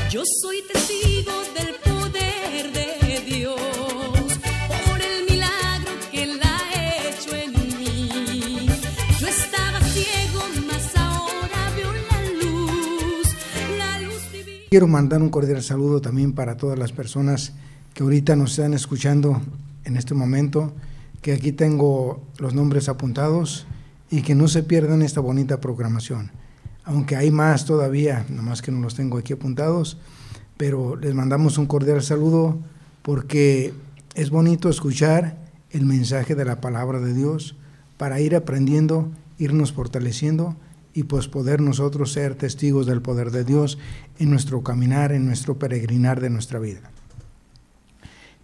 Yo soy testigo del poder de Dios, por el milagro que Él ha hecho en mí. Yo estaba ciego, mas ahora veo la luz divina. Quiero mandar un cordial saludo también para todas las personas que ahorita nos están escuchando en este momento, que aquí tengo los nombres apuntados y que no se pierdan esta bonita programación. Aunque hay más todavía, nomás que no los tengo aquí apuntados, pero les mandamos un cordial saludo porque es bonito escuchar el mensaje de la palabra de Dios para ir aprendiendo, irnos fortaleciendo y pues poder nosotros ser testigos del poder de Dios en nuestro caminar, en nuestro peregrinar de nuestra vida.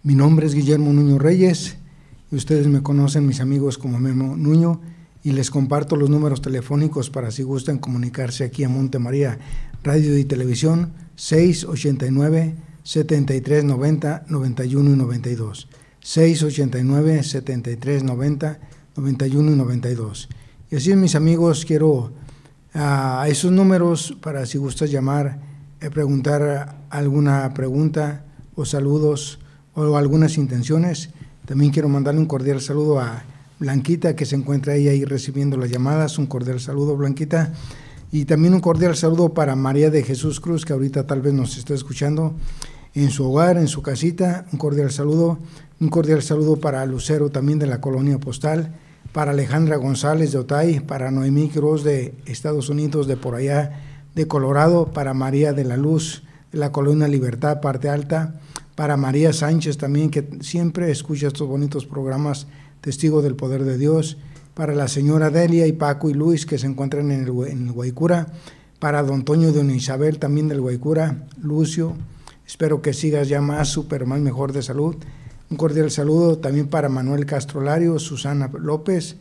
Mi nombre es Guillermo Nuño Reyes y ustedes me conocen, mis amigos, como Memo Nuño, y les comparto los números telefónicos para si gustan comunicarse aquí a Monte María Radio y Televisión, 689-7390-91 y 92, 689-7390-91 y 92. Y así, mis amigos, quiero a esos números para si gustas llamar, preguntar alguna pregunta o saludos o algunas intenciones. También quiero mandarle un cordial saludo a Blanquita, que se encuentra ahí recibiendo las llamadas. Un cordial saludo, Blanquita. Y también un cordial saludo para María de Jesús Cruz, que ahorita tal vez nos está escuchando en su hogar, en su casita. Un cordial saludo. Un cordial saludo para Lucero, también de la Colonia Postal, para Alejandra González de Otay, para Noemí Cruz de Estados Unidos, de por allá de Colorado, para María de la Luz de la Colonia Libertad, parte alta, para María Sánchez también, que siempre escucha estos bonitos programas, Testigo del Poder de Dios, para la señora Delia y Paco y Luis, que se encuentran en el Guaycura, para don Toño de Don Isabel, también del Guaycura, Lucio, espero que sigas ya más mejor de salud. Un cordial saludo también para Manuel Castrolario, Susana López,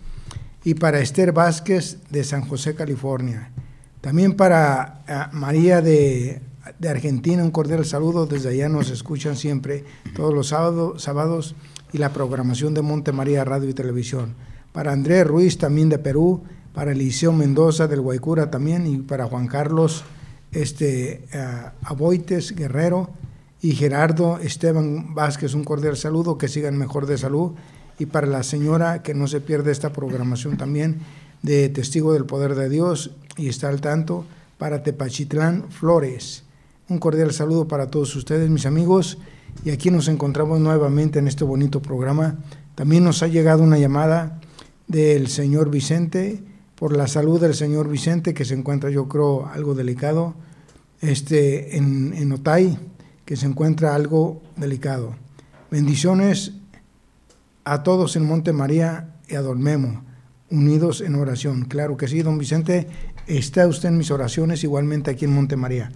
y para Esther Vázquez de San José, California. También para María de Argentina, un cordial saludo, desde allá nos escuchan siempre todos los sábados y la programación de Monte María Radio y Televisión. Para Andrés Ruiz, también de Perú, para Eliseo Mendoza del Guaycura también, y para Juan Carlos Aboites Guerrero y Gerardo Esteban Vázquez, un cordial saludo, que sigan mejor de salud. Y para la señora, que no se pierde esta programación también de Testigo del Poder de Dios y está al tanto, para Tepachitlán Flores. Un cordial saludo para todos ustedes, mis amigos, y aquí nos encontramos nuevamente en este bonito programa. También nos ha llegado una llamada del señor Vicente, por la salud del señor Vicente, que se encuentra, yo creo, algo delicado, en Otay, que se encuentra algo delicado. Bendiciones a todos en Monte María y a don Memo, unidos en oración. Claro que sí, don Vicente, está usted en mis oraciones, igualmente aquí en Monte María.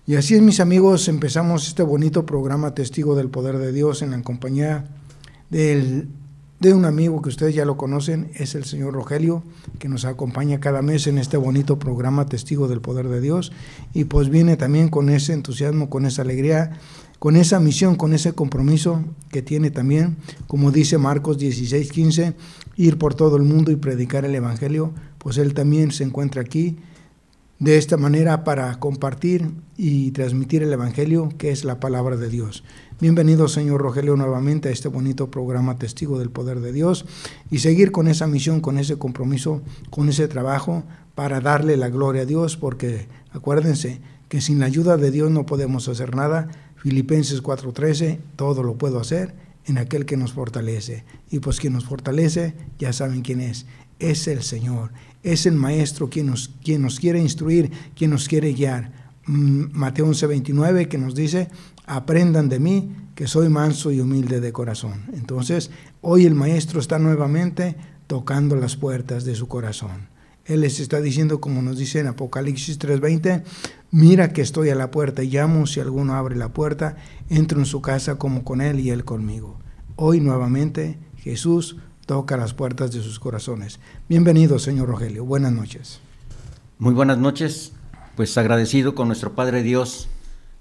Y así es, mis amigos, empezamos este bonito programa Testigo del Poder de Dios en la compañía de un amigo que ustedes ya lo conocen, es el señor Rogelio, que nos acompaña cada mes en este bonito programa Testigo del Poder de Dios, y pues viene también con ese entusiasmo, con esa alegría, con esa misión, con ese compromiso que tiene también, como dice Marcos 16:15, ir por todo el mundo y predicar el Evangelio. Pues él también se encuentra aquí de esta manera para compartir y transmitir el Evangelio, que es la palabra de Dios. Bienvenido, señor Rogelio, nuevamente a este bonito programa Testigo del Poder de Dios, y seguir con esa misión, con ese compromiso, con ese trabajo para darle la gloria a Dios, porque acuérdense que sin la ayuda de Dios no podemos hacer nada. Filipenses 4:13, todo lo puedo hacer en aquel que nos fortalece. Y pues quien nos fortalece, ya saben quién es el Señor, es el Maestro quien nos quiere instruir, quien nos quiere guiar. Mateo 11:29, que nos dice, aprendan de mí, que soy manso y humilde de corazón. Entonces, hoy el Maestro está nuevamente tocando las puertas de su corazón. Él les está diciendo, como nos dice en Apocalipsis 3:20, mira que estoy a la puerta y llamo, si alguno abre la puerta, entro en su casa como con él y él conmigo. Hoy nuevamente Jesús toca las puertas de sus corazones. Bienvenido, señor Rogelio. Buenas noches. Muy buenas noches. Pues agradecido con nuestro Padre Dios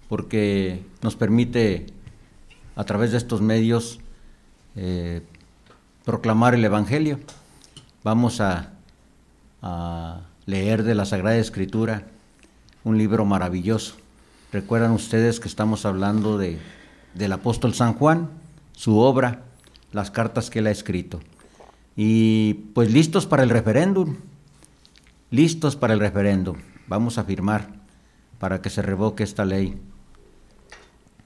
porque nos permite a través de estos medios proclamar el Evangelio. Vamos a leer de la Sagrada Escritura un libro maravilloso Recuerdan ustedes que estamos hablando del apóstol San Juan, su obra, las cartas que él ha escrito. Y pues listos para el referéndum, vamos a firmar para que se revoque esta ley.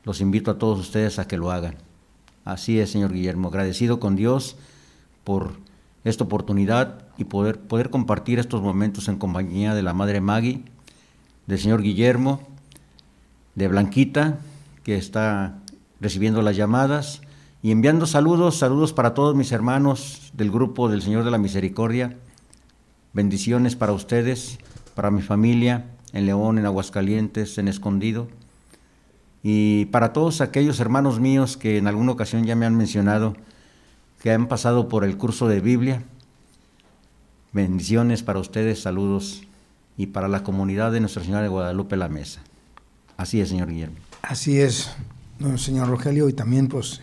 Los invito a todos ustedes a que lo hagan. Así es, señor Guillermo, agradecido con Dios por esta oportunidad y poder compartir estos momentos en compañía de la Madre Maggie, del señor Guillermo, de Blanquita, que está recibiendo las llamadas, y enviando saludos para todos mis hermanos del grupo del Señor de la Misericordia. Bendiciones para ustedes, para mi familia, en León, en Aguascalientes, en Escondido, y para todos aquellos hermanos míos que en alguna ocasión ya me han mencionado, que han pasado por el curso de Biblia. Bendiciones para ustedes, saludos, y para la comunidad de Nuestra Señora de Guadalupe La Mesa. Así es, señor Guillermo. Así es, señor Rogelio, y también pues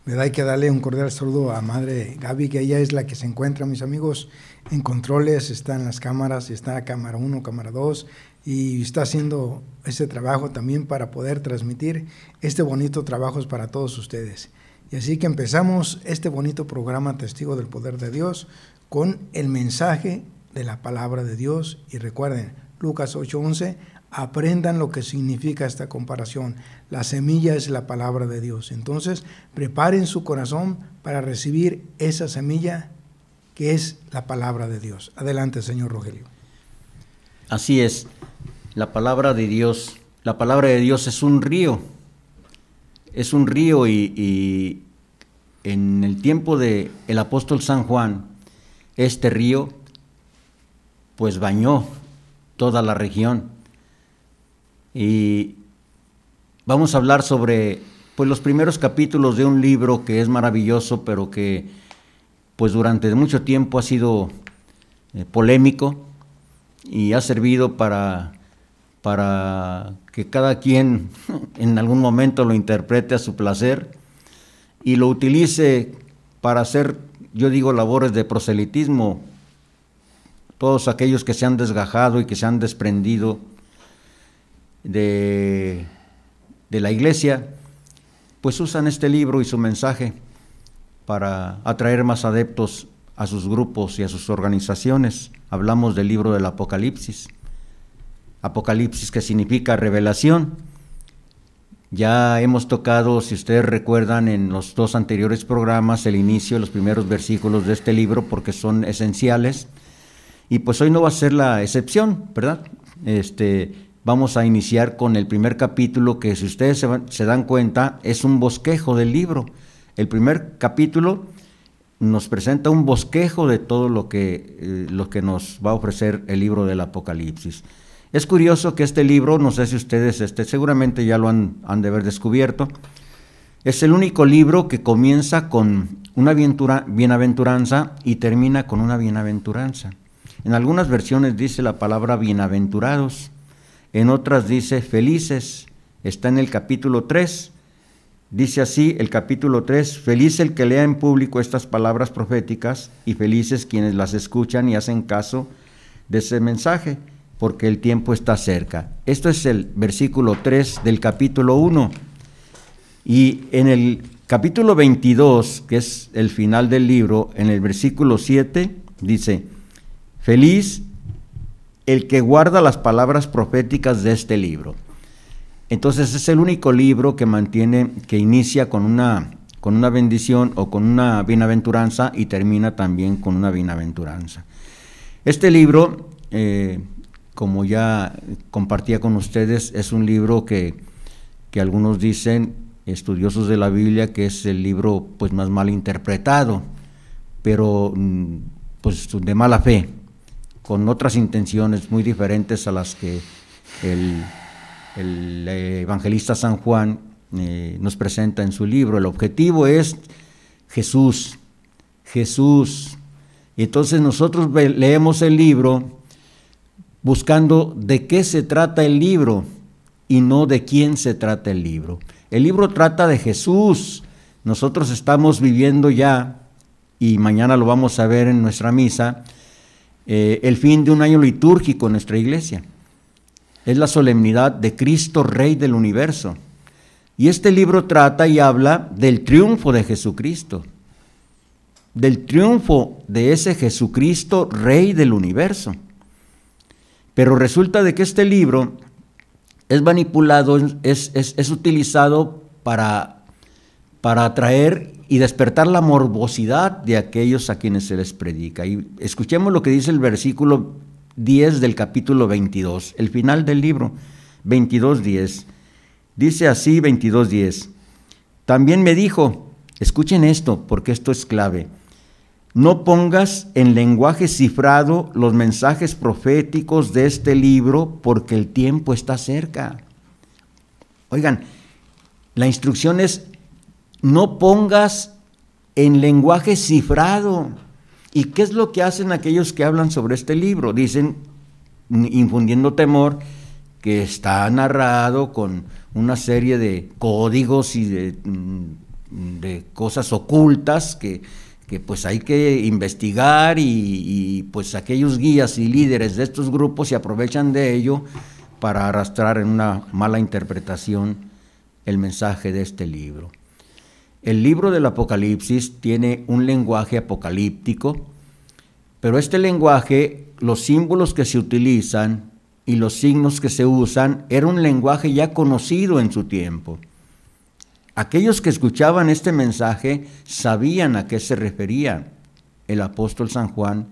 hay que darle un cordial saludo a Madre Gaby, que ella es la que se encuentra, mis amigos, en controles, está en las cámaras, está cámara 1, cámara 2, y está haciendo ese trabajo también para poder transmitir este bonito trabajo para todos ustedes. Y así que empezamos este bonito programa Testigo del Poder de Dios con el mensaje de la palabra de Dios. Y recuerden, Lucas 8:11, aprendan lo que significa esta comparación. La semilla es la palabra de Dios. Entonces, preparen su corazón para recibir esa semilla que es la palabra de Dios. Adelante, señor Rogelio. Así es, la palabra de Dios es un río. Es un río y en el tiempo del apóstol San Juan, este río pues bañó toda la región. Y vamos a hablar sobre pues los primeros capítulos de un libro que es maravilloso, pero que pues durante mucho tiempo ha sido polémico y ha servido para que cada quien en algún momento lo interprete a su placer y lo utilice para hacer, yo digo, labores de proselitismo. Todos aquellos que se han desgajado y que se han desprendido de la iglesia, pues usan este libro y su mensaje para atraer más adeptos a sus grupos y a sus organizaciones. Hablamos del libro del Apocalipsis. Apocalipsis, que significa revelación. Ya hemos tocado, si ustedes recuerdan, en los 2 anteriores programas, el inicio, los primeros versículos de este libro, porque son esenciales. Y pues hoy no va a ser la excepción, ¿verdad? Vamos a iniciar con el primer capítulo, que si ustedes se dan cuenta, es un bosquejo del libro. El primer capítulo nos presenta un bosquejo de todo lo que nos va a ofrecer el libro del Apocalipsis. Es curioso que este libro, no sé si ustedes seguramente ya lo han de haber descubierto, es el único libro que comienza con una bienaventuranza y termina con una bienaventuranza. En algunas versiones dice la palabra bienaventurados, en otras dice felices. Está en el capítulo 3, dice así el capítulo 3, feliz el que lea en público estas palabras proféticas y felices quienes las escuchan y hacen caso de ese mensaje, porque el tiempo está cerca. Esto es el versículo 3 del capítulo 1. Y en el capítulo 22, que es el final del libro, en el versículo 7, dice, feliz el que guarda las palabras proféticas de este libro. Entonces es el único libro que inicia con una bendición o con una bienaventuranza y termina también con una bienaventuranza. Este libro, como ya compartía con ustedes, es un libro que algunos dicen, estudiosos de la Biblia, que es el libro pues más mal interpretado, pero pues de mala fe, con otras intenciones muy diferentes a las que el evangelista San Juan nos presenta en su libro. El objetivo es Jesús. Y entonces nosotros leemos el libro buscando de qué se trata el libro y no de quién se trata el libro. El libro trata de Jesús. Nosotros estamos viviendo ya, y mañana lo vamos a ver en nuestra misa, el fin de un año litúrgico en nuestra iglesia. es la solemnidad de Cristo, Rey del universo. Y este libro trata y habla del triunfo de Jesucristo, del triunfo de ese Jesucristo, Rey del universo. Pero resulta de que este libro es manipulado, es utilizado para atraer y despertar la morbosidad de aquellos a quienes se les predica. Y escuchemos lo que dice el versículo 10 del capítulo 22, el final del libro, 22:10. Dice así, 22:10. También me dijo, escuchen esto, porque esto es clave: no pongas en lenguaje cifrado los mensajes proféticos de este libro, porque el tiempo está cerca. Oigan, la instrucción es: no pongas en lenguaje cifrado. ¿Y qué es lo que hacen aquellos que hablan sobre este libro? Dicen, infundiendo temor, que está narrado con una serie de códigos y de cosas ocultas que pues hay que investigar, y pues aquellos guías y líderes de estos grupos se aprovechan de ello para arrastrar en una mala interpretación el mensaje de este libro. El libro del Apocalipsis tiene un lenguaje apocalíptico, pero este lenguaje, los símbolos que se utilizan y los signos que se usan, era un lenguaje ya conocido en su tiempo. Aquellos que escuchaban este mensaje sabían a qué se refería el apóstol San Juan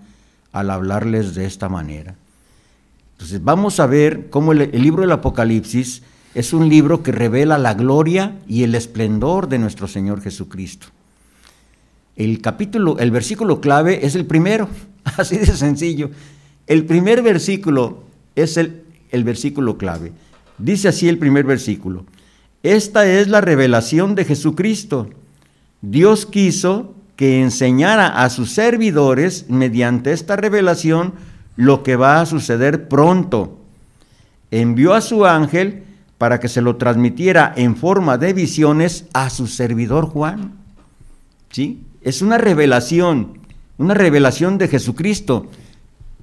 al hablarles de esta manera. Entonces vamos a ver cómo el libro del Apocalipsis es un libro que revela la gloria y el esplendor de nuestro Señor Jesucristo. El versículo clave es el primero, así de sencillo. El primer versículo es el versículo clave. Dice así el primer versículo: esta es la revelación de Jesucristo. Dios quiso que enseñara a sus servidores mediante esta revelación lo que va a suceder pronto. Envió a su ángel para que se lo transmitiera en forma de visiones a su servidor Juan. ¿Sí? Es una revelación de Jesucristo.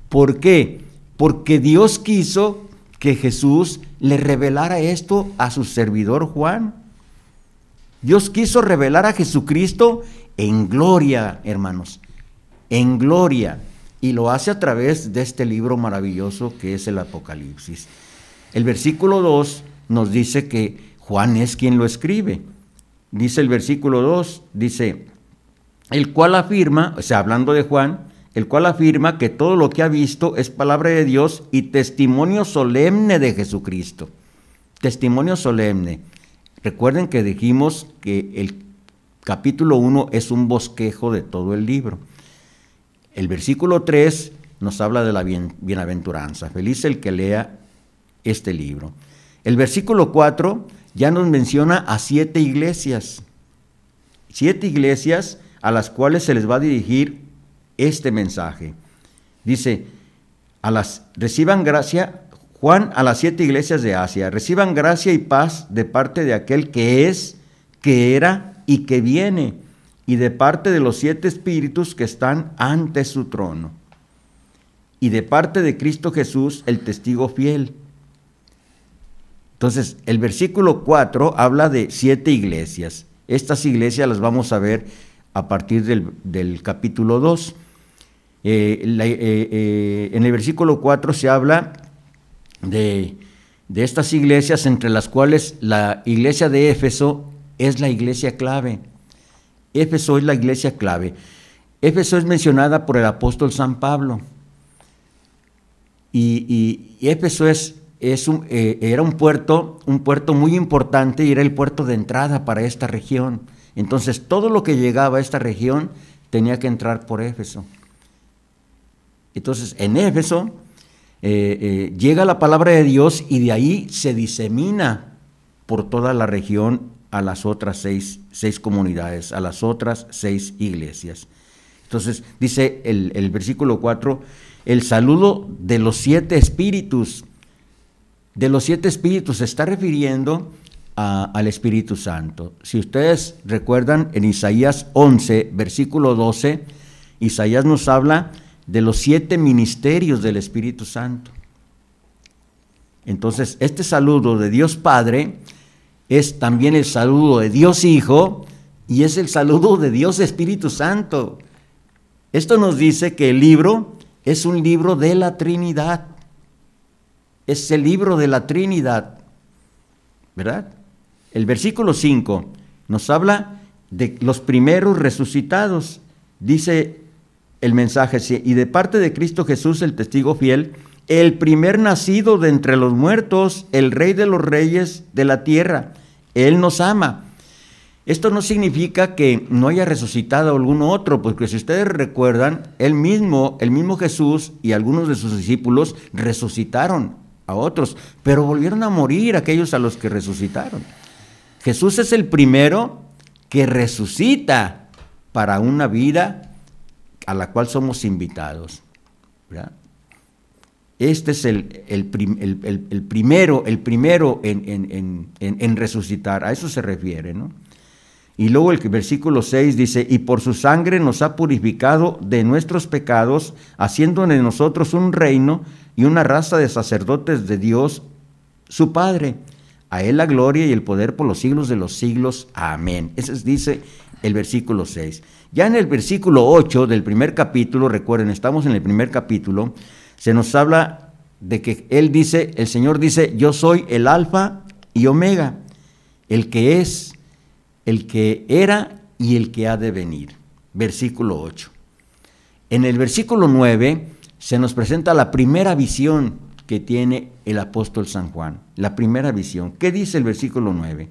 ¿Por qué? Porque Dios quiso que Jesús le revelara esto a su servidor Juan. Dios quiso revelar a Jesucristo en gloria, hermanos, en gloria, y lo hace a través de este libro maravilloso que es el Apocalipsis. El versículo 2 nos dice que Juan es quien lo escribe. Dice el versículo 2, dice, el cual afirma, o sea, hablando de Juan, el cual afirma que todo lo que ha visto es palabra de Dios y testimonio solemne de Jesucristo. Testimonio solemne. Recuerden que dijimos que el capítulo 1 es un bosquejo de todo el libro. El versículo 3 nos habla de la bienaventuranza. Feliz el que lea este libro. El versículo 4 ya nos menciona a 7 iglesias. 7 iglesias a las cuales se les va a dirigir este mensaje. Dice, reciban gracia, Juan a las 7 iglesias de Asia, reciban gracia y paz de parte de aquel que es, que era y que viene, y de parte de los 7 espíritus que están ante su trono, y de parte de Cristo Jesús, el testigo fiel. Entonces, el versículo 4 habla de 7 iglesias. Estas iglesias las vamos a ver a partir del capítulo 2. En el versículo 4 se habla de estas iglesias, entre las cuales la iglesia de Éfeso es la iglesia clave. Éfeso es la iglesia clave. Éfeso es mencionada por el apóstol San Pablo. Y Éfeso era un puerto muy importante, y era el puerto de entrada para esta región. Entonces, todo lo que llegaba a esta región tenía que entrar por Éfeso. Entonces, en Éfeso llega la palabra de Dios, y de ahí se disemina por toda la región a las otras seis comunidades, a las otras 6 iglesias. Entonces, dice el versículo 4, el saludo de los 7 espíritus. De los 7 espíritus se está refiriendo al Espíritu Santo. Si ustedes recuerdan, en Isaías 11, versículo 12, Isaías nos habla de los 7 ministerios del Espíritu Santo. Entonces, este saludo de Dios Padre es también el saludo de Dios Hijo y es el saludo de Dios Espíritu Santo. Esto nos dice que el libro es un libro de la Trinidad. Es el libro de la Trinidad, ¿verdad? El versículo 5 nos habla de los primeros resucitados. Dice el mensaje, y de parte de Cristo Jesús, el testigo fiel, el primer nacido de entre los muertos, el Rey de los reyes de la tierra. Él nos ama. Esto no significa que no haya resucitado alguno otro, porque si ustedes recuerdan, el mismo Jesús y algunos de sus discípulos resucitaron a otros, pero volvieron a morir aquellos a los que resucitaron. Jesús es el primero que resucita para una vida a la cual somos invitados, ¿verdad? Este es el primero en resucitar, a eso se refiere, ¿no? Y luego el versículo 6 dice, y por su sangre nos ha purificado de nuestros pecados, haciendo de nosotros un reino y una raza de sacerdotes de Dios, su Padre. A Él la gloria y el poder por los siglos de los siglos. Amén. Ese dice el versículo 6. Ya en el versículo 8 del primer capítulo, recuerden, estamos en el primer capítulo, se nos habla de que el Señor dice, yo soy el Alfa y Omega, el que es, el que era y el que ha de venir. Versículo 8. En el versículo 9 se nos presenta la primera visión que tiene el apóstol San Juan. La primera visión. ¿Qué dice el versículo 9?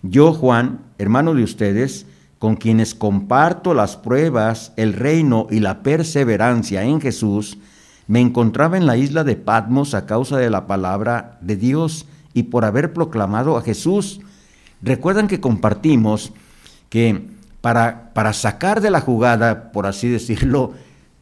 Yo, Juan, hermano de ustedes, con quienes comparto las pruebas, el reino y la perseverancia en Jesús, me encontraba en la isla de Patmos a causa de la palabra de Dios y por haber proclamado a Jesús. Recuerdan que compartimos que para sacar de la jugada, por así decirlo,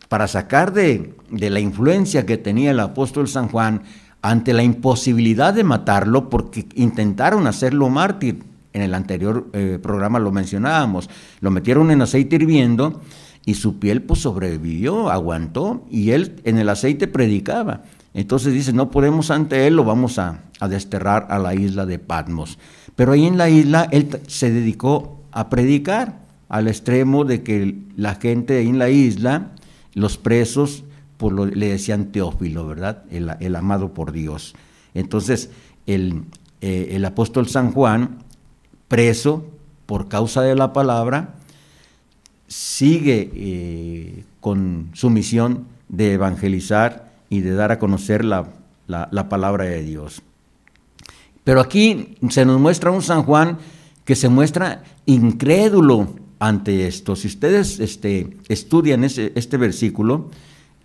para sacar de la influencia que tenía el apóstol San Juan ante la imposibilidad de matarlo, porque intentaron hacerlo mártir. En el anterior programa lo mencionábamos, lo metieron en aceite hirviendo y su piel pues sobrevivió, aguantó, y él en el aceite predicaba. Entonces dice, no podemos ante él, lo vamos a desterrar a la isla de Patmos. Pero ahí en la isla él se dedicó a predicar, al extremo de que la gente ahí en la isla, los presos, le decían Teófilo, ¿verdad? El amado por Dios. Entonces el apóstol San Juan, preso por causa de la palabra, sigue con su misión de evangelizar y de dar a conocer la palabra de Dios. Pero aquí se nos muestra un San Juan que se muestra incrédulo ante esto. Si ustedes estudian este versículo,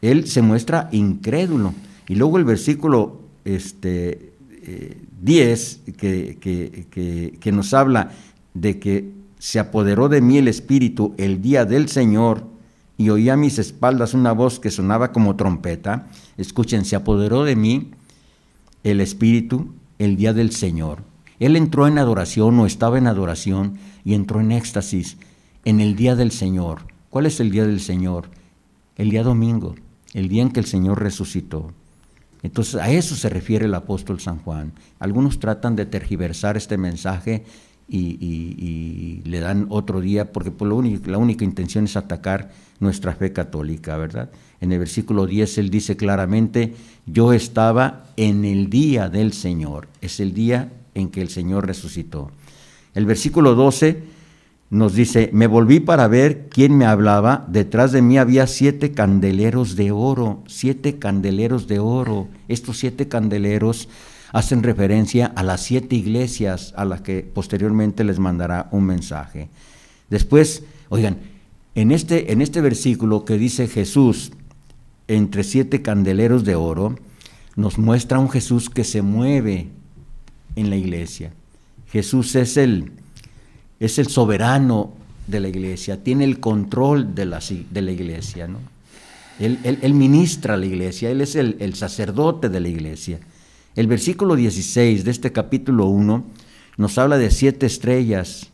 él se muestra incrédulo. Y luego el versículo 10, que nos habla de que se apoderó de mí el Espíritu el día del Señor y oí a mis espaldas una voz que sonaba como trompeta. Escuchen, se apoderó de mí el Espíritu el día del Señor. Él entró en adoración o estaba en adoración y entró en éxtasis en el día del Señor. ¿Cuál es el día del Señor? El día domingo, el día en que el Señor resucitó. Entonces a eso se refiere el apóstol San Juan. Algunos tratan de tergiversar este mensaje y le dan otro día, porque la única intención es atacar nuestra fe católica, ¿verdad? En el versículo 10 él dice claramente, yo estaba en el día del Señor. Es el día en que el Señor resucitó. El versículo 12 nos dice, me volví para ver quién me hablaba, detrás de mí había 7 candeleros de oro, 7 candeleros de oro. Estos 7 candeleros hacen referencia a las 7 iglesias a las que posteriormente les mandará un mensaje. Después, oigan, en este versículo que dice Jesús entre 7 candeleros de oro, nos muestra un Jesús que se mueve en la iglesia. Jesús es el soberano de la iglesia, tiene el control de la iglesia, ¿no? Él ministra la iglesia, Él es el sacerdote de la iglesia. El versículo 16 de este capítulo 1 nos habla de 7 estrellas,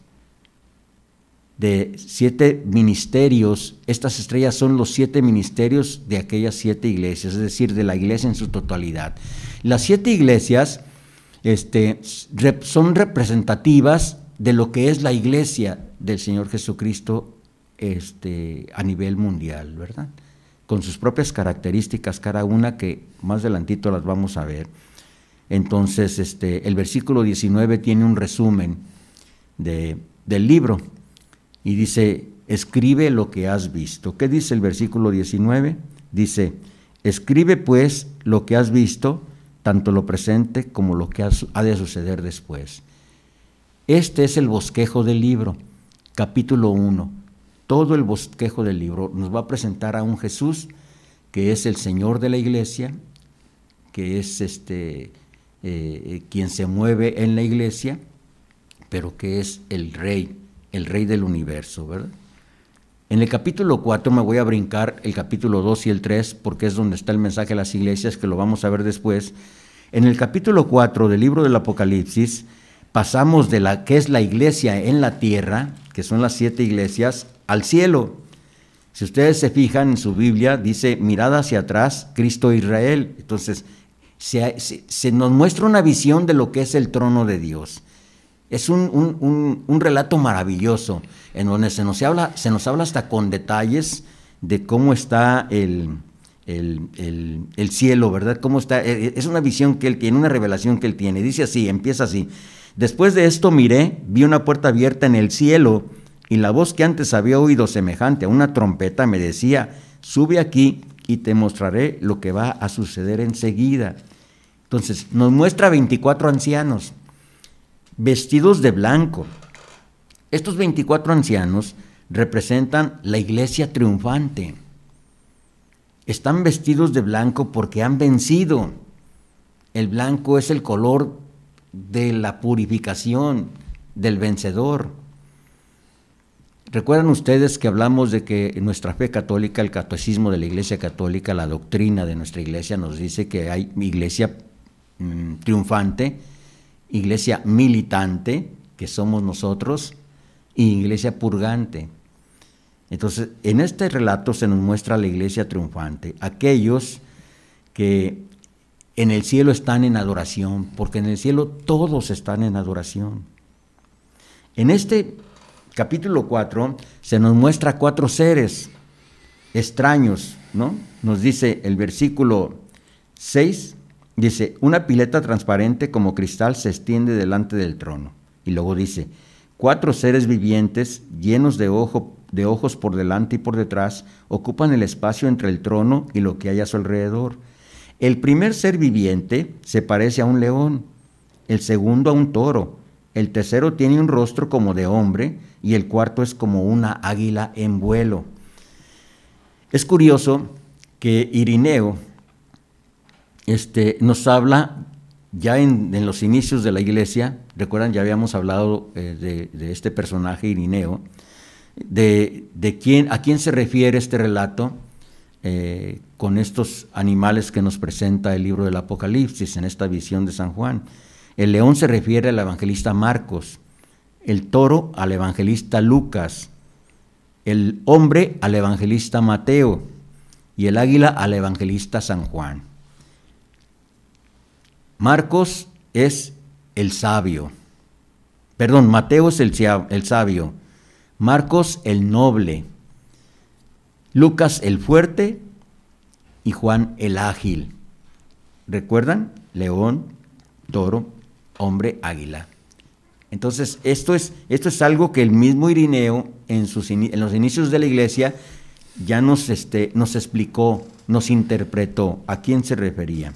de 7 ministerios. Estas estrellas son los 7 ministerios de aquellas 7 iglesias, es decir, de la iglesia en su totalidad. Las 7 iglesias son representativas de lo que es la iglesia del Señor Jesucristo a nivel mundial, ¿verdad? Con sus propias características cada una, que más adelantito las vamos a ver. Entonces, el versículo 19 tiene un resumen del libro y dice: escribe lo que has visto. ¿Qué dice el versículo 19? Dice: escribe pues lo que has visto, tanto lo presente como lo que ha de suceder después. Este es el bosquejo del libro, capítulo 1. Todo el bosquejo del libro nos va a presentar a un Jesús que es el Señor de la iglesia, que es quien se mueve en la iglesia, pero que es el rey del universo, ¿verdad? En el capítulo 4 me voy a brincar el capítulo 2 y el 3, porque es donde está el mensaje a las iglesias, que lo vamos a ver después. En el capítulo 4 del libro del Apocalipsis pasamos de la que es la iglesia en la tierra, que son las 7 iglesias, al cielo. Si ustedes se fijan en su Biblia, dice: mirad hacia atrás, Cristo Israel. Entonces, se nos muestra una visión de lo que es el trono de Dios. Es un relato maravilloso, en donde se nos habla hasta con detalles de cómo está el cielo, ¿verdad? Cómo está, es una visión que él tiene, una revelación que él tiene. Dice así, empieza así: después de esto miré, vi una puerta abierta en el cielo, y la voz que antes había oído semejante a una trompeta me decía: sube aquí y te mostraré lo que va a suceder enseguida. Entonces nos muestra 24 ancianos vestidos de blanco. Estos 24 ancianos representan la iglesia triunfante. Están vestidos de blanco porque han vencido. El blanco es el color de la purificación, del vencedor. ¿Recuerdan ustedes que hablamos de que nuestra fe católica, el catecismo de la Iglesia Católica, la doctrina de nuestra iglesia nos dice que hay iglesia triunfante, iglesia militante, que somos nosotros, y iglesia purgante? Entonces, en este relato se nos muestra la iglesia triunfante, aquellos que en el cielo están en adoración, porque en el cielo todos están en adoración. En este capítulo 4 se nos muestra 4 seres extraños, ¿no? Nos dice el versículo 6, dice: una pileta transparente como cristal se extiende delante del trono. Y luego dice: 4 seres vivientes llenos de ojos por delante y por detrás ocupan el espacio entre el trono y lo que hay a su alrededor. El primer ser viviente se parece a un león, el segundo a un toro, el tercero tiene un rostro como de hombre y el cuarto es como una águila en vuelo. Es curioso que Irineo nos habla ya en los inicios de la iglesia. Recuerdan, ya habíamos hablado de este personaje Irineo, a quién se refiere este relato con estos animales que nos presenta el libro del Apocalipsis en esta visión de San Juan. El león se refiere al evangelista Marcos, el toro al evangelista Lucas, el hombre al evangelista Mateo y el águila al evangelista San Juan. Marcos es el sabio, Mateo es el sabio, Marcos el noble, Lucas el fuerte y Juan el ágil. ¿Recuerdan? León, toro, hombre, águila. Entonces, esto es algo que el mismo Irineo en los inicios de la iglesia ya nos explicó, nos interpretó a quién se refería.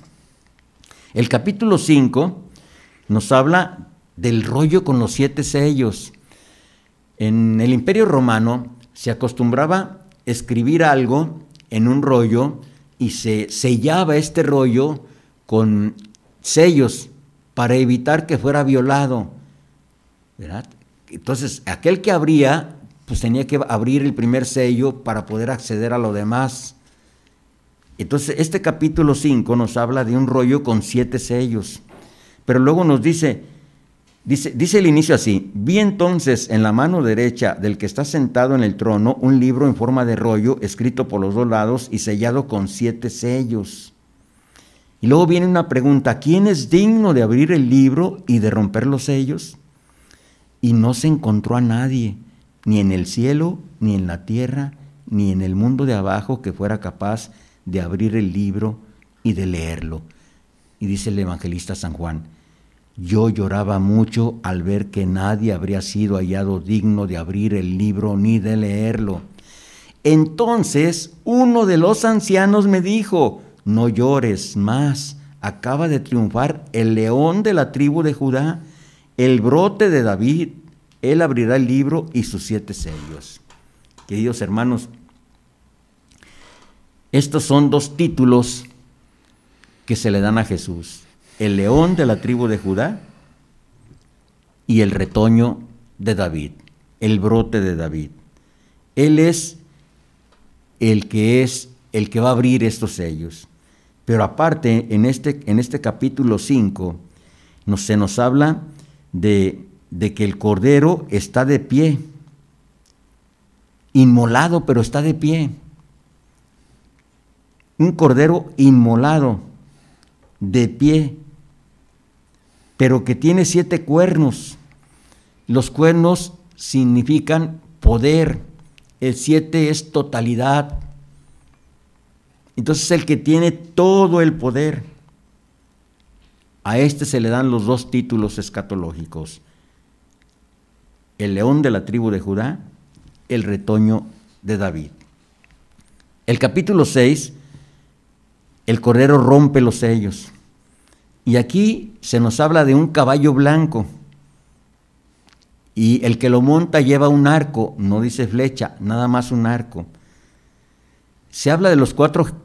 El capítulo 5 nos habla del rollo con los 7 sellos. En el Imperio Romano se acostumbraba escribir algo en un rollo y se sellaba este rollo con sellos para evitar que fuera violado, ¿verdad? Entonces, aquel que abría, pues tenía que abrir el primer sello para poder acceder a lo demás. Entonces, este capítulo 5 nos habla de un rollo con 7 sellos, pero luego nos dice Dice el inicio así: vi entonces en la mano derecha del que está sentado en el trono un libro en forma de rollo, escrito por los dos lados y sellado con 7 sellos. Y luego viene una pregunta: ¿quién es digno de abrir el libro y de romper los sellos? Y no se encontró a nadie, ni en el cielo, ni en la tierra, ni en el mundo de abajo, que fuera capaz de abrir el libro y de leerlo. Y dice el evangelista San Juan: yo lloraba mucho al ver que nadie habría sido hallado digno de abrir el libro ni de leerlo. Entonces uno de los ancianos me dijo: no llores más, acaba de triunfar el león de la tribu de Judá, el brote de David. Él abrirá el libro y sus 7 sellos. Queridos hermanos, estos son 2 títulos que se le dan a Jesús: el león de la tribu de Judá y el retoño de David, el brote de David. Él es el que va a abrir estos sellos. Pero aparte, en este capítulo 5, se nos habla de que el Cordero está de pie, inmolado, pero está de pie. Un Cordero inmolado, de pie, pero que tiene 7 cuernos. Los cuernos significan poder, el 7 es totalidad. Entonces el que tiene todo el poder, a este se le dan los 2 títulos escatológicos: el león de la tribu de Judá, el retoño de David. El capítulo 6, el Cordero rompe los sellos. Y aquí se nos habla de un caballo blanco. Y el que lo monta lleva un arco, no dice flecha, nada más un arco. Se habla de los 4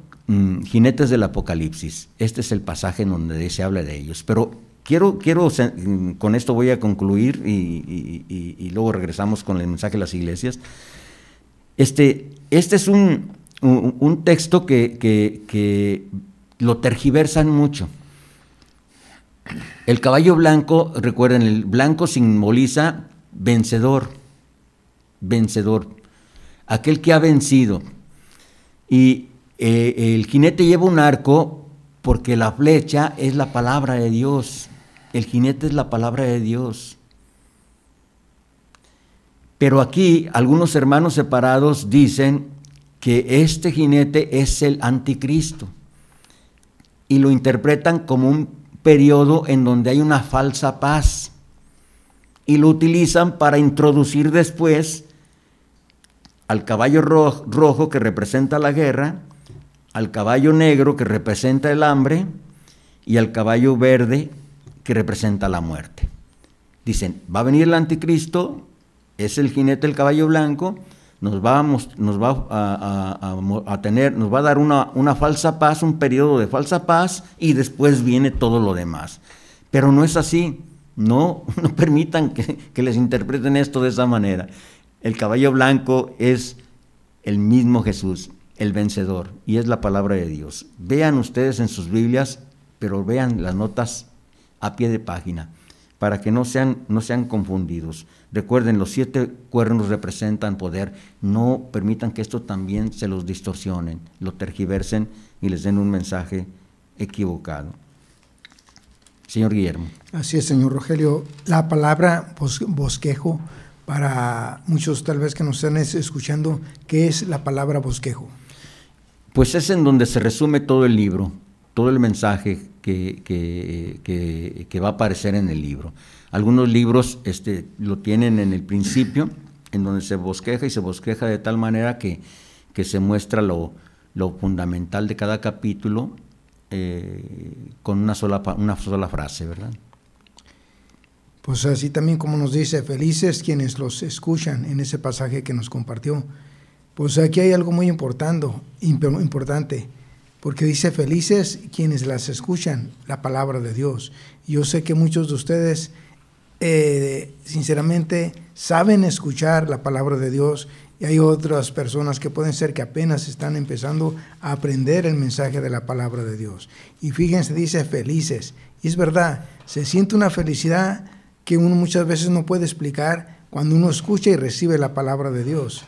jinetes del Apocalipsis. Este es el pasaje en donde se habla de ellos. Pero quiero con esto voy a concluir y luego regresamos con el mensaje de las iglesias. Este es un texto que lo tergiversan mucho. El caballo blanco, recuerden, el blanco simboliza vencedor, aquel que ha vencido. Y el jinete lleva un arco porque la flecha es la palabra de Dios. El jinete es la palabra de Dios. Pero aquí algunos hermanos separados dicen que este jinete es el anticristo y lo interpretan como un periodo en donde hay una falsa paz y lo utilizan para introducir después al caballo rojo que representa la guerra, al caballo negro que representa el hambre y al caballo verde que representa la muerte. Dicen, va a venir el anticristo, es el jinete del caballo blanco, nos va a dar una falsa paz, un periodo de falsa paz, y después viene todo lo demás. Pero no es así, no permitan que les interpreten esto de esa manera. El caballo blanco es el mismo Jesús, el vencedor, y es la palabra de Dios. Vean ustedes en sus Biblias, pero vean las notas a pie de página, para que no sean confundidos. Recuerden, los 7 cuernos representan poder. No permitan que esto también se los distorsionen, lo tergiversen y les den un mensaje equivocado. Señor Guillermo. Así es, señor Rogelio. La palabra bosquejo, para muchos tal vez que nos están escuchando, ¿qué es la palabra bosquejo? Pues es en donde se resume todo el libro, todo el mensaje que va a aparecer en el libro. Algunos libros lo tienen en el principio, en donde se bosqueja, y se bosqueja de tal manera que se muestra lo fundamental de cada capítulo con una sola frase, ¿verdad? Pues así también como nos dice, felices quienes los escuchan en ese pasaje que nos compartió. Pues aquí hay algo muy importante, porque dice felices quienes las escuchan, la palabra de Dios. Yo sé que muchos de ustedes sinceramente saben escuchar la palabra de Dios, y hay otras personas que pueden ser que apenas están empezando a aprender el mensaje de la palabra de Dios. Y fíjense, dice felices, y es verdad, se siente una felicidad que uno muchas veces no puede explicar cuando uno escucha y recibe la palabra de Dios.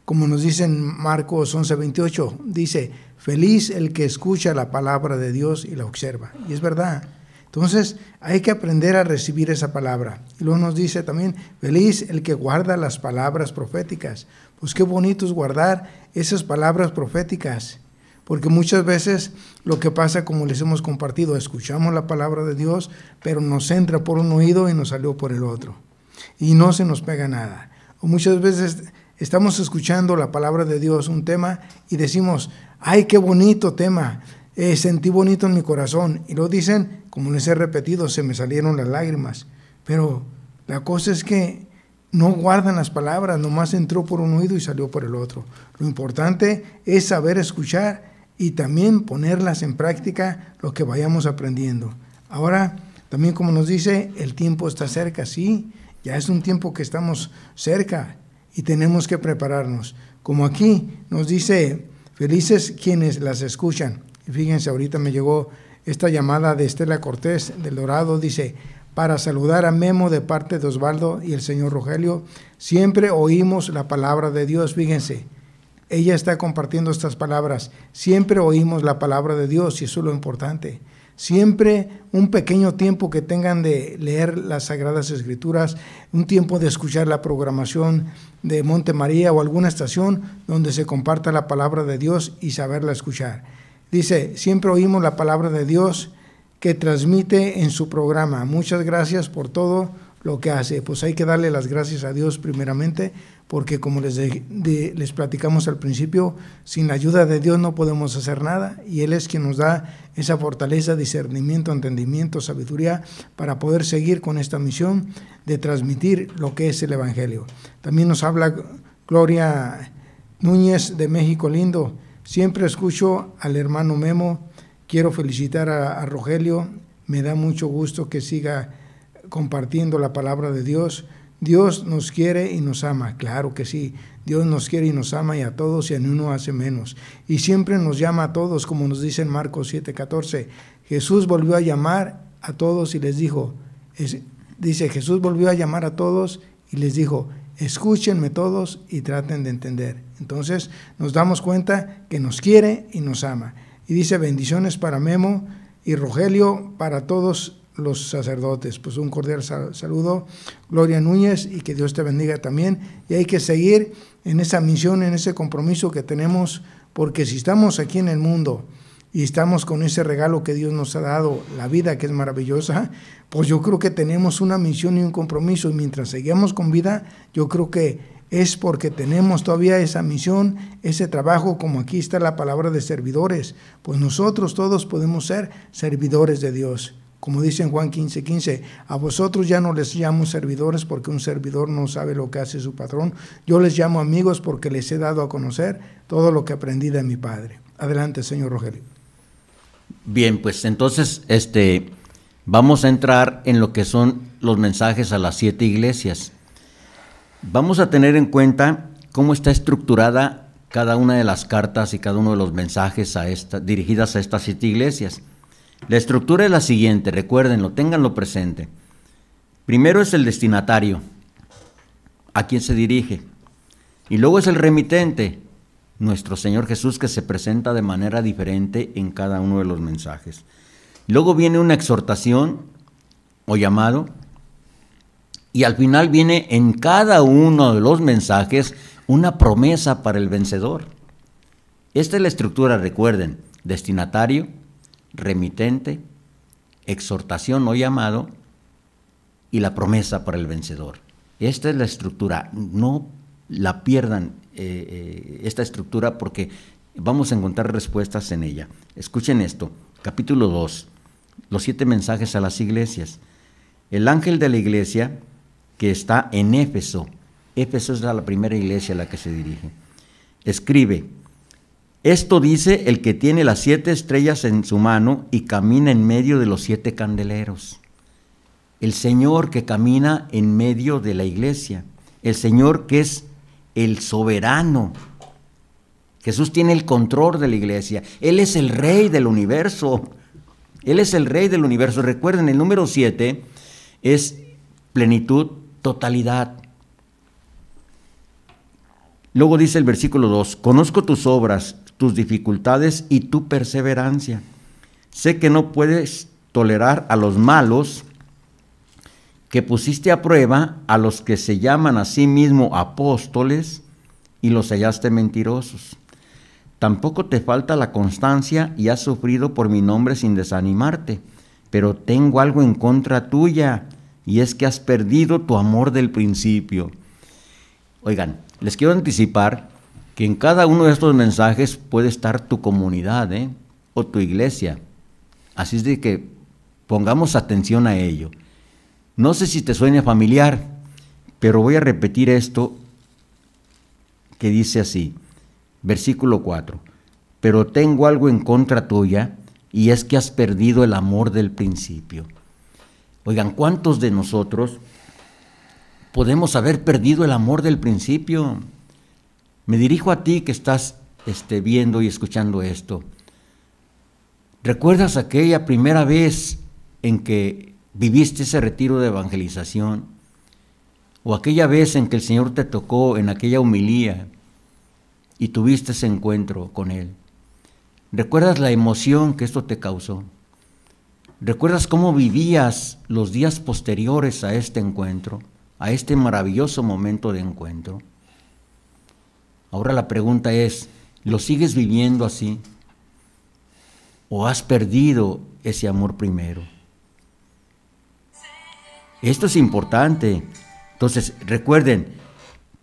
Como nos dice en Marcos 11:28, dice, feliz el que escucha la palabra de Dios y la observa. Y es verdad. Entonces hay que aprender a recibir esa palabra. Y luego nos dice también, feliz el que guarda las palabras proféticas. Pues qué bonito es guardar esas palabras proféticas. Porque muchas veces lo que pasa, como les hemos compartido, escuchamos la palabra de Dios, pero nos entra por un oído y nos salió por el otro. Y no se nos pega nada. O muchas veces estamos escuchando la palabra de Dios, un tema, y decimos, ¡ay, qué bonito tema! Sentí bonito en mi corazón. Y lo dicen, como les he repetido, se me salieron las lágrimas. Pero la cosa es que no guardan las palabras, nomás entró por un oído y salió por el otro. Lo importante es saber escuchar y también ponerlas en práctica lo que vayamos aprendiendo. Ahora, también como nos dice, el tiempo está cerca, sí, ya es un tiempo que estamos cerca y tenemos que prepararnos. Como aquí nos dice, felices quienes las escuchan. Y fíjense, ahorita me llegó esta llamada de Estela Cortés del Dorado, dice, para saludar a Memo de parte de Osvaldo y el señor Rogelio, siempre oímos la palabra de Dios, fíjense, ella está compartiendo estas palabras, siempre oímos la palabra de Dios y eso es lo importante. Siempre un pequeño tiempo que tengan de leer las Sagradas Escrituras, un tiempo de escuchar la programación de Monte María o alguna estación donde se comparta la palabra de Dios y saberla escuchar. Dice, siempre oímos la palabra de Dios que transmite en su programa. Muchas gracias por todo lo que hace. Pues hay que darle las gracias a Dios primeramente, porque como les platicamos al principio, sin la ayuda de Dios no podemos hacer nada, y Él es quien nos da esa fortaleza, discernimiento, entendimiento, sabiduría para poder seguir con esta misión de transmitir lo que es el Evangelio. También nos habla Gloria Núñez de México Lindo. Siempre escucho al hermano Memo, quiero felicitar a Rogelio, me da mucho gusto que siga compartiendo la palabra de Dios. Dios nos quiere y nos ama, claro que sí, Dios nos quiere y nos ama y a todos y a uno hace menos. Y siempre nos llama a todos, como nos dice en Marcos 7:14, Jesús volvió a llamar a todos y les dijo, dice Jesús volvió a llamar a todos y les dijo, escúchenme todos y traten de entender. Entonces nos damos cuenta que nos quiere y nos ama. Y dice bendiciones para Memo y Rogelio, para todos los sacerdotes. Pues un cordial saludo, Gloria Núñez, y que Dios te bendiga también. Y hay que seguir en esa misión, en ese compromiso que tenemos, porque si estamos aquí en el mundo y estamos con ese regalo que Dios nos ha dado, la vida que es maravillosa, pues yo creo que tenemos una misión y un compromiso, y mientras seguimos con vida, yo creo que es porque tenemos todavía esa misión, ese trabajo, como aquí está la palabra de servidores, pues nosotros todos podemos ser servidores de Dios. Como dice en Juan 15:15, a vosotros ya no les llamo servidores porque un servidor no sabe lo que hace su patrón, yo les llamo amigos porque les he dado a conocer todo lo que aprendí de mi Padre. Adelante, señor Rogelio. Bien, pues entonces vamos a entrar en lo que son los mensajes a las 7 iglesias. Vamos a tener en cuenta cómo está estructurada cada una de las cartas y cada uno de los mensajes dirigidas a estas 7 iglesias. La estructura es la siguiente, recuérdenlo, ténganlo presente. Primero es el destinatario, a quien se dirige, y luego es el remitente, nuestro Señor Jesús, que se presenta de manera diferente en cada uno de los mensajes. Luego viene una exhortación o llamado, y al final viene en cada uno de los mensajes una promesa para el vencedor. Esta es la estructura, recuerden, destinatario, remitente, exhortación o llamado y la promesa para el vencedor. Esta es la estructura, no la pierdan esta estructura porque vamos a encontrar respuestas en ella. Escuchen esto, capítulo 2, los 7 mensajes a las iglesias. El ángel de la iglesia que está en Éfeso, Éfeso es la primera iglesia a la que se dirige, escribe: esto dice el que tiene las 7 estrellas en su mano y camina en medio de los 7 candeleros. El Señor que camina en medio de la iglesia, el Señor que es el soberano. Jesús tiene el control de la iglesia, Él es el rey del universo, Él es el rey del universo. Recuerden, el número 7 es plenitud, totalidad. Luego dice el versículo 2, conozco tus obras, tus dificultades y tu perseverancia. Sé que no puedes tolerar a los malos, que pusiste a prueba a los que se llaman a sí mismos apóstoles y los hallaste mentirosos. Tampoco te falta la constancia y has sufrido por mi nombre sin desanimarte, pero tengo algo en contra tuya, y es que has perdido tu amor del principio. Oigan, les quiero anticipar que en cada uno de estos mensajes puede estar tu comunidad, o tu iglesia. Así es de que pongamos atención a ello. No sé si te suena familiar, pero voy a repetir esto que dice así, versículo 4. Pero tengo algo en contra tuya, y es que has perdido el amor del principio. Oigan, ¿cuántos de nosotros podemos haber perdido el amor del principio? Me dirijo a ti que estás viendo y escuchando esto. ¿Recuerdas aquella primera vez en que viviste ese retiro de evangelización? O aquella vez en que el Señor te tocó en aquella homilía y tuviste ese encuentro con Él. ¿Recuerdas la emoción que esto te causó? ¿Recuerdas cómo vivías los días posteriores a este encuentro, a este maravilloso momento de encuentro? Ahora la pregunta es, ¿lo sigues viviendo así? ¿O has perdido ese amor primero? Esto es importante. Entonces, recuerden,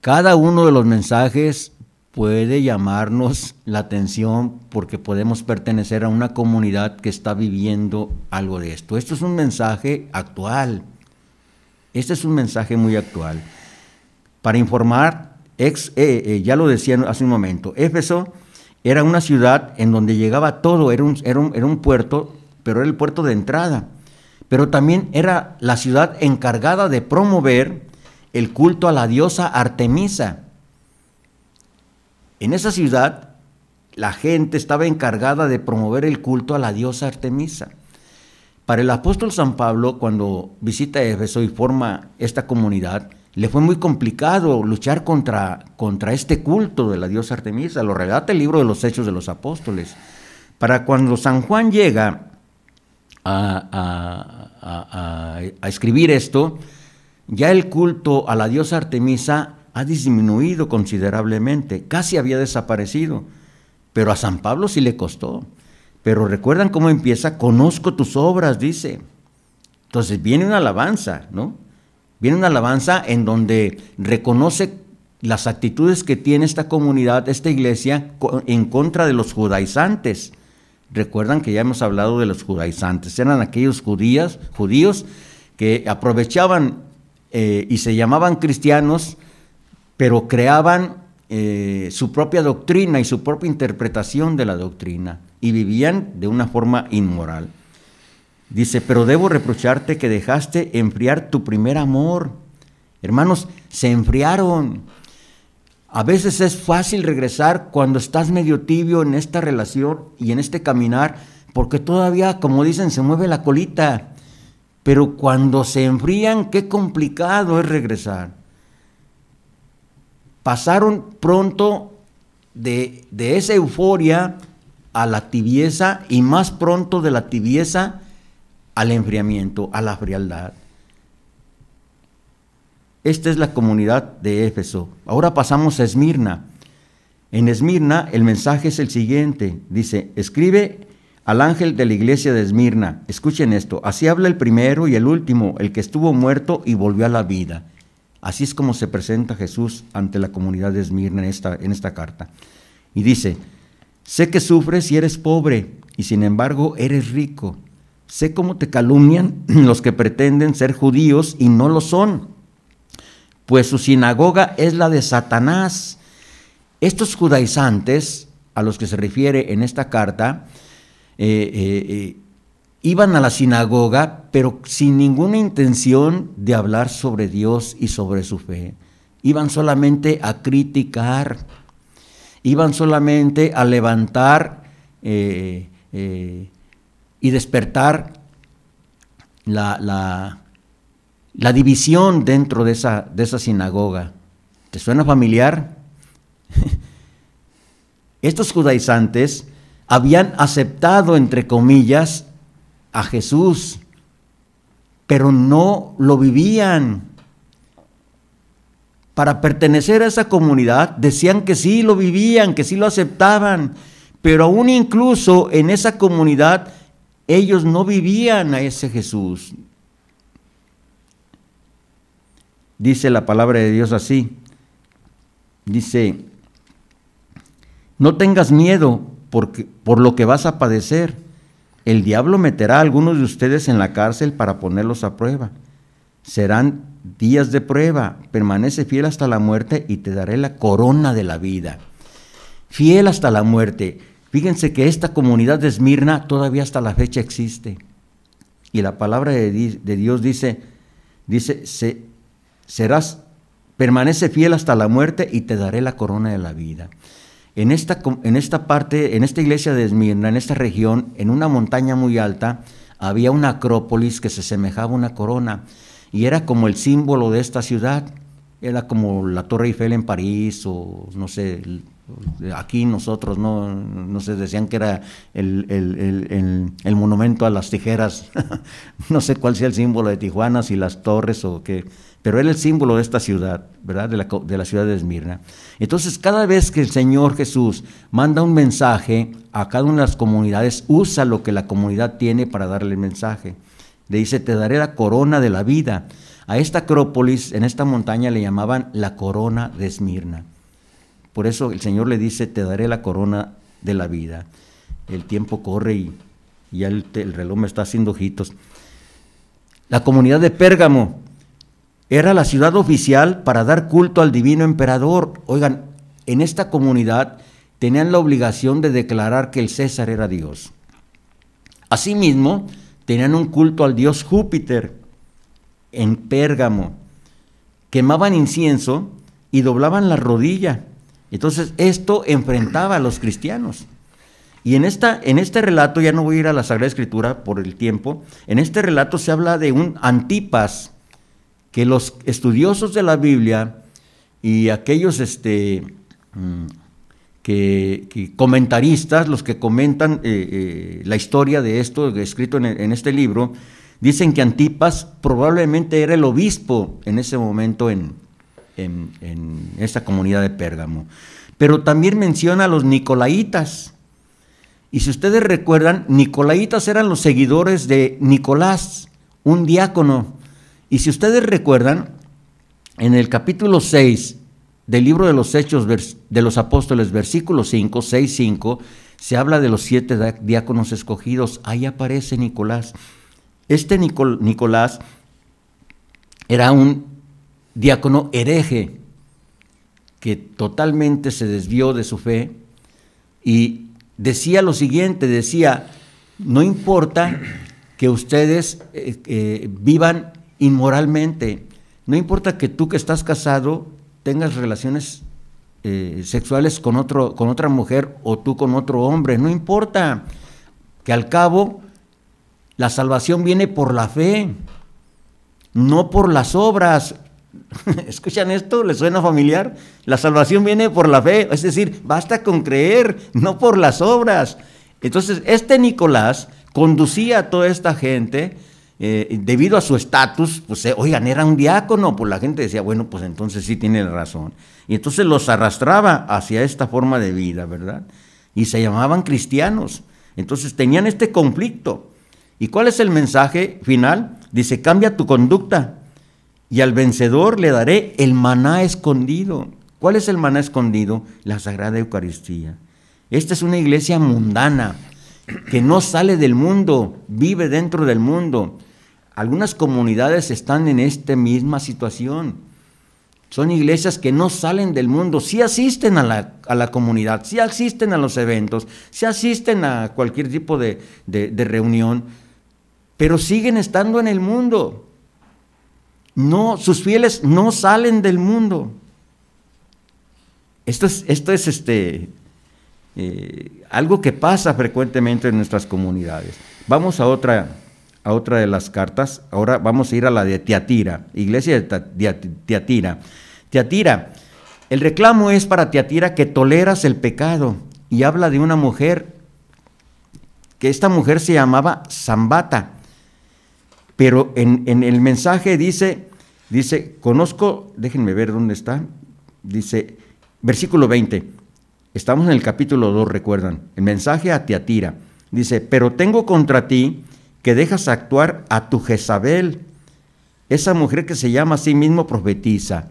cada uno de los mensajes puede llamarnos la atención porque podemos pertenecer a una comunidad que está viviendo algo de esto. Esto es un mensaje actual. Este es un mensaje muy actual. Para informar, ya lo decía hace un momento, Éfeso era una ciudad en donde llegaba todo, era un puerto, pero era el puerto de entrada. Pero también era la ciudad encargada de promover el culto a la diosa Artemisa. En esa ciudad, la gente estaba encargada de promover el culto a la diosa Artemisa. Para el apóstol San Pablo, cuando visita Éfeso y forma esta comunidad, le fue muy complicado luchar contra este culto de la diosa Artemisa. Lo relata el libro de los Hechos de los Apóstoles. Para cuando San Juan llega a escribir esto, ya el culto a la diosa Artemisa ha disminuido considerablemente, casi había desaparecido, pero a San Pablo sí le costó. Pero recuerdan cómo empieza, conozco tus obras, dice. Entonces viene una alabanza, ¿no? Viene una alabanza en donde reconoce las actitudes que tiene esta comunidad, esta iglesia, en contra de los judaizantes. Recuerdan que ya hemos hablado de los judaizantes, eran aquellos judíos que aprovechaban y se llamaban cristianos, pero creaban su propia doctrina y su propia interpretación de la doctrina y vivían de una forma inmoral. Dice, pero debo reprocharte que dejaste enfriar tu primer amor. Hermanos, se enfriaron. A veces es fácil regresar cuando estás medio tibio en esta relación y en este caminar, porque todavía, como dicen, se mueve la colita. Pero cuando se enfrían, qué complicado es regresar. Pasaron pronto de esa euforia a la tibieza y más pronto de la tibieza al enfriamiento, a la frialdad. Esta es la comunidad de Éfeso. Ahora pasamos a Esmirna. En Esmirna el mensaje es el siguiente. Dice, escribe al ángel de la iglesia de Esmirna. Escuchen esto. Así habla el primero y el último, el que estuvo muerto y volvió a la vida. Así es como se presenta Jesús ante la comunidad de Esmirna en esta carta. Y dice, sé que sufres y eres pobre, y sin embargo eres rico. Sé cómo te calumnian los que pretenden ser judíos y no lo son, pues su sinagoga es la de Satanás. Estos judaizantes, a los que se refiere en esta carta, iban a la sinagoga, pero sin ninguna intención de hablar sobre Dios y sobre su fe. Iban solamente a criticar, iban solamente a levantar y despertar la la división dentro de esa sinagoga. ¿Te suena familiar? Estos judaizantes habían aceptado, entre comillas, a Jesús, pero no lo vivían. Para pertenecer a esa comunidad decían que sí lo vivían, que sí lo aceptaban, pero aún incluso en esa comunidad ellos no vivían a ese Jesús. Dice la palabra de Dios así, dice: no tengas miedo por lo que vas a padecer. El diablo meterá a algunos de ustedes en la cárcel para ponerlos a prueba. Serán días de prueba. Permanece fiel hasta la muerte y te daré la corona de la vida. Fiel hasta la muerte. Fíjense que esta comunidad de Esmirna todavía hasta la fecha existe. Y la palabra de Dios dice, permanece fiel hasta la muerte y te daré la corona de la vida. En esta parte, en esta iglesia de Esmirna, en esta región, en una montaña muy alta, había una acrópolis que se semejaba a una corona y era como el símbolo de esta ciudad. Era como la Torre Eiffel en París, o no sé, aquí nosotros, no sé, decían que era el monumento a las tijeras. No sé cuál sea el símbolo de Tijuana, si las torres o qué, pero era el símbolo de esta ciudad, ¿verdad? De la ciudad de Esmirna. Entonces, cada vez que el Señor Jesús manda un mensaje a cada una de las comunidades, usa lo que la comunidad tiene para darle el mensaje. Le dice: te daré la corona de la vida. A esta acrópolis, en esta montaña, le llamaban la corona de Esmirna. Por eso el Señor le dice: te daré la corona de la vida. El tiempo corre y ya el reloj me está haciendo ojitos. La comunidad de Pérgamo era la ciudad oficial para dar culto al divino emperador. Oigan, en esta comunidad tenían la obligación de declarar que el César era Dios. Asimismo, tenían un culto al dios Júpiter en Pérgamo. Quemaban incienso y doblaban la rodilla. Entonces, esto enfrentaba a los cristianos. Y en este relato, ya no voy a ir a la Sagrada Escritura por el tiempo, en este relato se habla de un Antipas, que los estudiosos de la Biblia y aquellos que comentaristas, los que comentan la historia de esto escrito en este libro, dicen que Antipas probablemente era el obispo en ese momento en esta comunidad de Pérgamo. Pero también menciona a los nicolaitas. Y si ustedes recuerdan, nicolaitas eran los seguidores de Nicolás, un diácono. Y si ustedes recuerdan, en el capítulo 6 del libro de los Hechos de los Apóstoles, versículo 5, 6-5, se habla de los 7 diáconos escogidos. Ahí aparece Nicolás. Este Nicolás era un diácono hereje que totalmente se desvió de su fe y decía lo siguiente, decía: no importa que ustedes vivan inmoralmente, no importa que tú que estás casado tengas relaciones sexuales con otra mujer o tú con otro hombre, no importa, que al cabo la salvación viene por la fe, no por las obras. ¿Escuchan esto? ¿Les suena familiar? La salvación viene por la fe, es decir, basta con creer, no por las obras. Entonces, este Nicolás conducía a toda esta gente, debido a su estatus, pues oigan, era un diácono, pues la gente decía, bueno, pues entonces sí tiene razón. Y entonces los arrastraba hacia esta forma de vida, ¿verdad? Y se llamaban cristianos. Entonces tenían este conflicto. ¿Y cuál es el mensaje final? Dice: cambia tu conducta y al vencedor le daré el maná escondido. ¿Cuál es el maná escondido? La Sagrada Eucaristía. Esta es una iglesia mundana que no sale del mundo, vive dentro del mundo. Algunas comunidades están en esta misma situación. Son iglesias que no salen del mundo, sí asisten a la comunidad, sí asisten a los eventos, sí asisten a cualquier tipo de reunión, pero siguen estando en el mundo. No, sus fieles no salen del mundo. Esto es algo que pasa frecuentemente en nuestras comunidades. Vamos a otra a otra de las cartas. Ahora vamos a ir a la de Tiatira, iglesia de Tiatira. Tiatira, el reclamo es para Tiatira que toleras el pecado, y habla de una mujer, que esta mujer se llamaba Zambata, pero en el mensaje dice, conozco, déjenme ver dónde está, dice, versículo 20, estamos en el capítulo 2, recuerdan, el mensaje a Tiatira, dice, pero tengo contra ti que dejas actuar a tu Jezabel, esa mujer que se llama a sí mismo profetiza.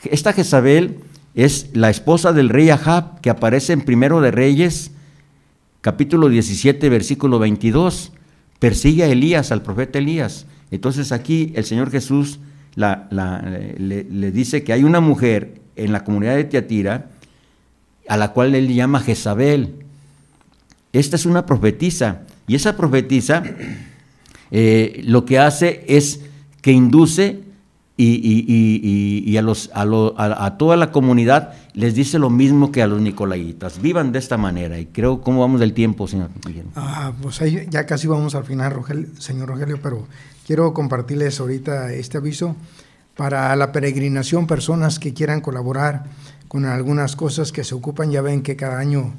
Esta Jezabel es la esposa del rey Ahab, que aparece en Primero de Reyes, capítulo 17, versículo 22, persigue a Elías, al profeta Elías. Entonces aquí el Señor Jesús le dice que hay una mujer en la comunidad de Tiatira a la cual él llama Jezabel. Esta es una profetisa, y esa profetisa lo que hace es que induce y a toda la comunidad les dice lo mismo que a los nicolaitas: vivan de esta manera. Y creo, ¿cómo vamos del tiempo, señor Guillermo? Pues ahí ya casi vamos al final, señor Rogelio, pero quiero compartirles ahorita este aviso para la peregrinación, personas que quieran colaborar con algunas cosas que se ocupan. Ya ven que cada año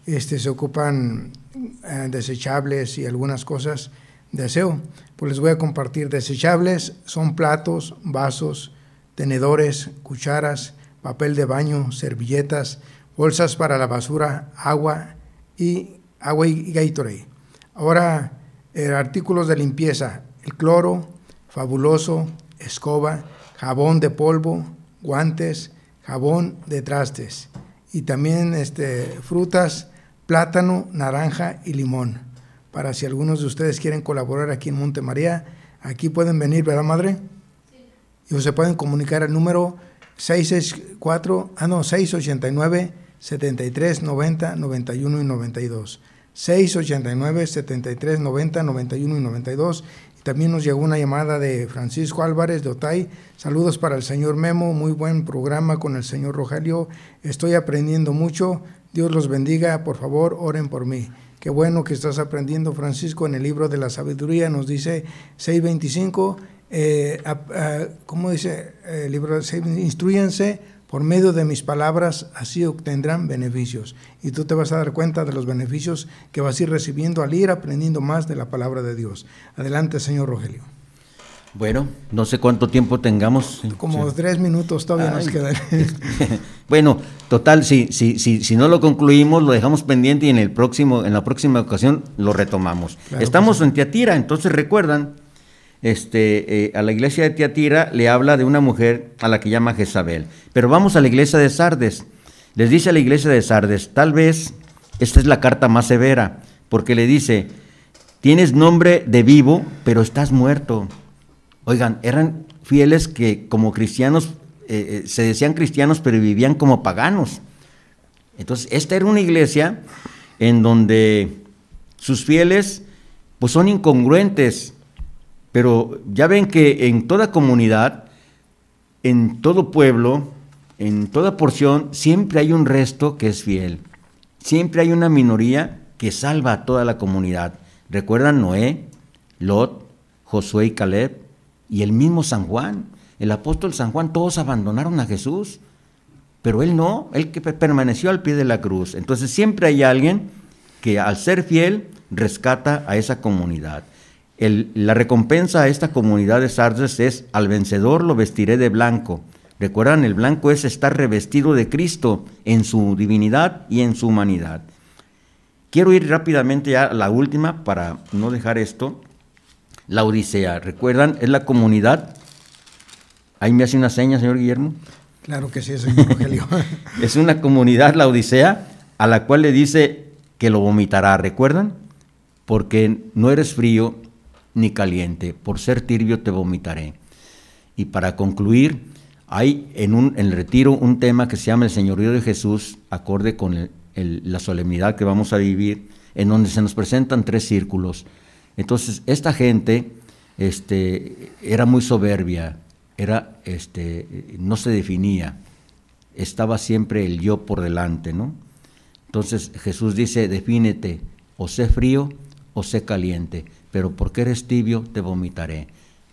se ocupan desechables y algunas cosas de aseo. Pues les voy a compartir. Desechables son platos, vasos, tenedores, cucharas, papel de baño, servilletas, bolsas para la basura, agua y Gatorade. Ahora, artículos de limpieza: el cloro, Fabuloso, escoba, jabón de polvo, guantes, jabón de trastes, y también frutas, plátano, naranja y limón. Para si algunos de ustedes quieren colaborar aquí en Monte María, aquí pueden venir, ¿verdad, madre? Sí. Y se pueden comunicar al número 689-7390-91 y 92. 689-7390, 91 y 92. Y también nos llegó una llamada de Francisco Álvarez de Otay. Saludos para el señor Memo, muy buen programa con el señor Rogelio. Estoy aprendiendo mucho. Dios los bendiga, por favor, oren por mí. Qué bueno que estás aprendiendo, Francisco. En el libro de la sabiduría nos dice 6:25, ¿cómo dice el libro? Instrúyanse por medio de mis palabras, así obtendrán beneficios. Y tú te vas a dar cuenta de los beneficios que vas a ir recibiendo al ir aprendiendo más de la palabra de Dios. Adelante, señor Rogelio. Bueno, no sé cuánto tiempo tengamos. Como 3 minutos todavía nos quedan. Bueno, total, si no lo concluimos, lo dejamos pendiente y en la próxima ocasión lo retomamos. Claro, estamos en Tiatira, entonces recuerdan, a la iglesia de Tiatira le habla de una mujer a la que llama Jezabel. Pero vamos a la iglesia de Sardes. Les dice a la iglesia de Sardes, tal vez esta es la carta más severa, porque le dice: tienes nombre de vivo, pero estás muerto. Oigan, eran fieles que como cristianos, se decían cristianos, pero vivían como paganos. Entonces, esta era una iglesia en donde sus fieles pues son incongruentes, pero ya ven que en toda comunidad, en todo pueblo, en toda porción, siempre hay un resto que es fiel. Siempre hay una minoría que salva a toda la comunidad. ¿Recuerdan Noé, Lot, Josué y Caleb? Y el mismo San Juan, el apóstol San Juan, todos abandonaron a Jesús, pero él no, él que permaneció al pie de la cruz. Entonces siempre hay alguien que al ser fiel rescata a esa comunidad. La recompensa a esta comunidad de Sardes es: al vencedor lo vestiré de blanco. Recuerdan, el blanco es estar revestido de Cristo en su divinidad y en su humanidad. Quiero ir rápidamente ya a la última para no dejar esto. La Odisea, ¿recuerdan? Es la comunidad. Ahí me hace una seña, señor Guillermo. Claro que sí, señor Rogelio. Es una comunidad, la Odisea, a la cual le dice que lo vomitará, ¿recuerdan? Porque no eres frío ni caliente, por ser tibio te vomitaré. Y para concluir, hay en el retiro un tema que se llama el Señorío de Jesús, acorde con la solemnidad que vamos a vivir, en donde se nos presentan 3 círculos. Entonces, esta gente era muy soberbia, no se definía, estaba siempre el yo por delante, ¿no? Entonces, Jesús dice: defínete, o sé frío o sé caliente, pero porque eres tibio te vomitaré.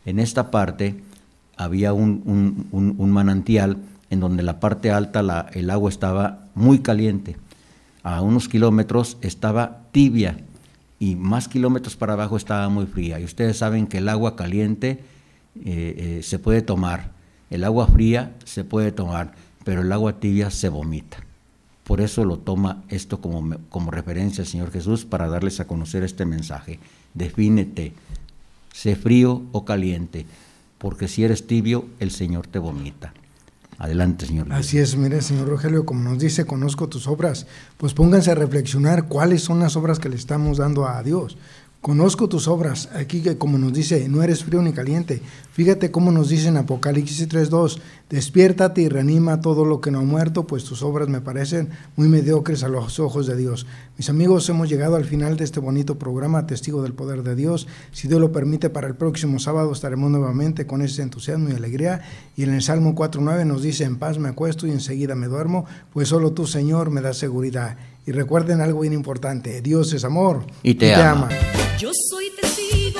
En esta parte había un manantial en donde la parte alta el agua estaba muy caliente. A unos kilómetros estaba tibia y más kilómetros para abajo estaba muy fría. Y ustedes saben que el agua caliente se puede tomar, el agua fría se puede tomar, pero el agua tibia se vomita. Por eso lo toma esto como referencia el Señor Jesús para darles a conocer este mensaje. Defínete, sé frío o caliente, porque si eres tibio, el Señor te vomita. Adelante, señor. Así es, mire, señor Rogelio, como nos dice, conozco tus obras, pues pónganse a reflexionar cuáles son las obras que le estamos dando a Dios. Conozco tus obras, aquí que como nos dice, no eres frío ni caliente. Fíjate cómo nos dice en Apocalipsis 3:2, despiértate y reanima todo lo que no ha muerto, pues tus obras me parecen muy mediocres a los ojos de Dios. Mis amigos, hemos llegado al final de este bonito programa, Testigo del Poder de Dios. Si Dios lo permite, para el próximo sábado estaremos nuevamente con ese entusiasmo y alegría. Y en el Salmo 4:9 nos dice, en paz me acuesto y enseguida me duermo, pues solo tú, Señor, me das seguridad. Y recuerden algo bien importante, Dios es amor y te ama. Yo soy testigo